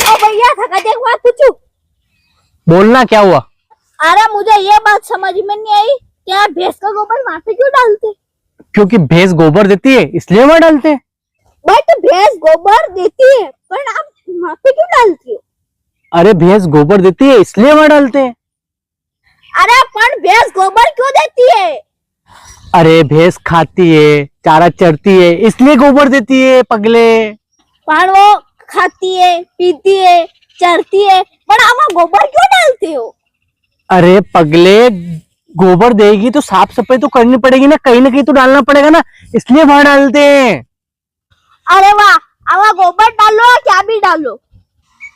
ओ भैया थका देख बात पूछू। बोलना, क्या हुआ? अरे मुझे ये बात समझ में नहीं आई, क्या भैंस का गोबर वहाँ पे क्यों डालते? क्योंकि भैंस गोबर देती है इसलिए वहां डालते हैं। भाई तो भैंस गोबर देती है पर आप वहाँ पे क्यों डालती हो? अरे भैंस गोबर देती है इसलिए वहां डालते हैं। अरे पर भैंस गोबर क्यों देती है? अरे भैंस खाती है, चारा चरती है, इसलिए गोबर देती है पगले। पर वो खाती है, पीती है, चरती है, पर आप गोबर क्यों डालते हो? अरे पगले, गोबर देगी तो साफ सफाई तो करनी पड़ेगी ना कहीं तो डालना पड़ेगा ना, इसलिए वहां डालते हैं। अरे वाह, अब गोबर डालो या क्या भी डालो।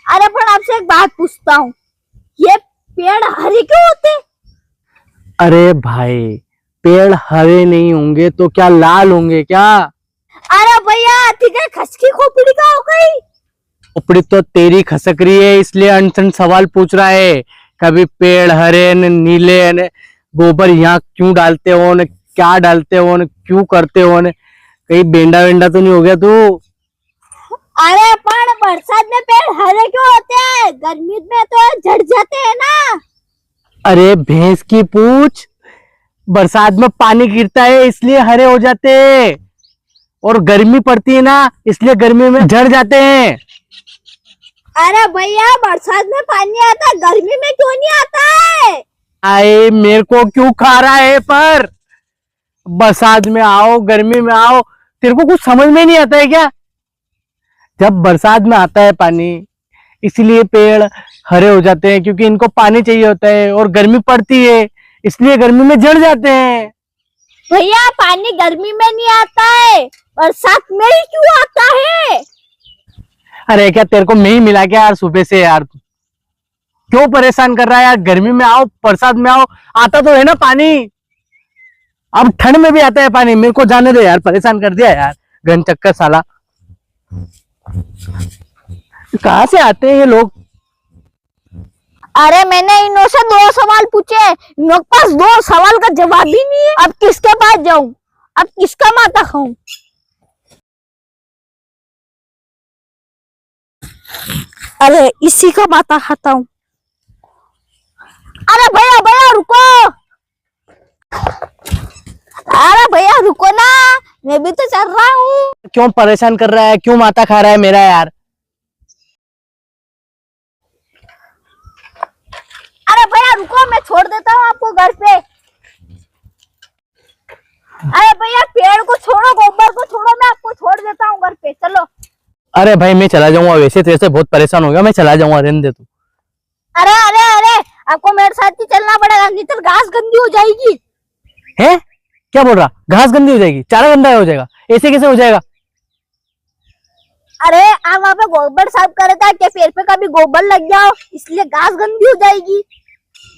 अरे पर आपसे एक बात पूछता हूँ, ये पेड़ हरे क्यों होते? अरे भाई, पेड़ हरे नहीं होंगे तो क्या लाल होंगे क्या? अरे भैया ठीक है, खसकी खोपड़ी का हो गई। उपड़ी तो तेरी खसक रही है इसलिए अनसन सवाल पूछ रहा है। कभी पेड़ हरे न नीले न गोबर यहाँ क्यों डालते हो न क्या डालते हो न क्यों करते हो न कहीं बेंडा वेंडा तो नहीं हो गया तू? अरे पर बरसात में पेड़ हरे क्यों होते हैं? गर्मी में तो झड़ जाते हैं ना। अरे भैंस की पूछ, बरसात में पानी गिरता है इसलिए हरे हो जाते हैं, और गर्मी पड़ती है ना इसलिए गर्मी में झड़ जाते हैं। अरे भैया बरसात में पानी आता, गर्मी में क्यों नहीं आता है? आए मेरे को क्यों खा रहा है? पर बरसात में आओ गर्मी में आओ, तेरे को कुछ समझ में नहीं आता है क्या? जब बरसात में आता है पानी इसलिए पेड़ हरे हो जाते हैं क्योंकि इनको पानी चाहिए होता है, और गर्मी पड़ती है इसलिए गर्मी में झड़ जाते हैं। भैया पानी गर्मी में नहीं आता है, बरसात में ही क्यों आता है? अरे क्या तेरे को मैं ही मिला क्या यार सुबह से? यार क्यों परेशान कर रहा है यार? गर्मी में आओ बरसात में आओ, आता तो है ना पानी। अब ठंड में भी आता है पानी, मेरे को जाने दे यार, परेशान कर दिया यार घन चक्कर साला। कहाँ से आते हैं ये लोग? अरे मैंने इनों से 2 सवाल पूछे, इनों के पास 2 सवाल का जवाब ही नहीं है। अब किसके पास जाऊं? अब किसका माथा खाऊं? अरे इसी का माथा खाता हूँ। अरे भैया भैया रुको, अरे भैया रुको ना, मैं भी तो चल रहा हूँ। क्यों परेशान कर रहा है? क्यों माथा खा रहा है मेरा यार? अरे भैया रुको, मैं छोड़ देता हूँ आपको घर पे। अरे भैया पेड़ को छोड़ो, गोबर को छोड़ो, मैं आपको छोड़ देता हूँ घर पे, चलो। अरे भाई मैं चला जाऊंगा, वैसे तेरे से बहुत परेशान हो गया, मैं चला जाऊंगा, रहने दे तू। अरे अरे अरे, आपको मेरे साथ ही चलना पड़ेगा, नहीं तो घास गंदी हो जाएगी। है क्या बोल रहा? घास गंदी हो जाएगी? चारा गंदा हो जाएगा? ऐसे कैसे हो जाएगा? अरे आप वहाँ पे गोबर साफ कर रहे थे, क्या पेड़ पे कभी गोबर लग गया हो इसलिए घास गंदी हो जाएगी?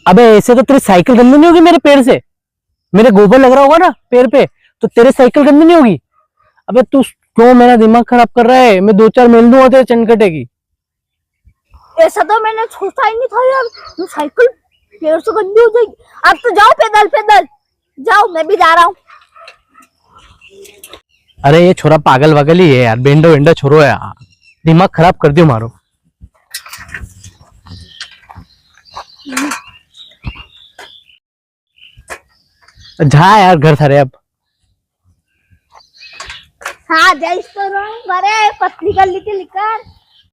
अबे ऐसे तो तेरी साइकिल गंदी नहीं होगी मेरे पैर से, मेरे गोबर लग रहा होगा ना पैर पे, तो तेरे साइकिल गंदी नहीं होगी। अबे तू क्यों मेरा दिमाग खराब कर रहा है? मैं 2-4 मेल दूंगा तेरे चनकटे की। ऐसा तो मैंने सोचा ही नहीं था यार, तो साइकिल पेड़ से गंदी हो जाएगी। अब तो जाओ पैदल पैदल जाओ, मैं भी जा रहा हूँ। अरे ये छोरा पागल वागल ही है यार, बेंडो वेंडो छोरो है यार, दिमाग खराब कर दियो मारो। जा यार घर थारे अब। हाँ जाइस तो रहा हूँ, अरे पतली गली के लेकर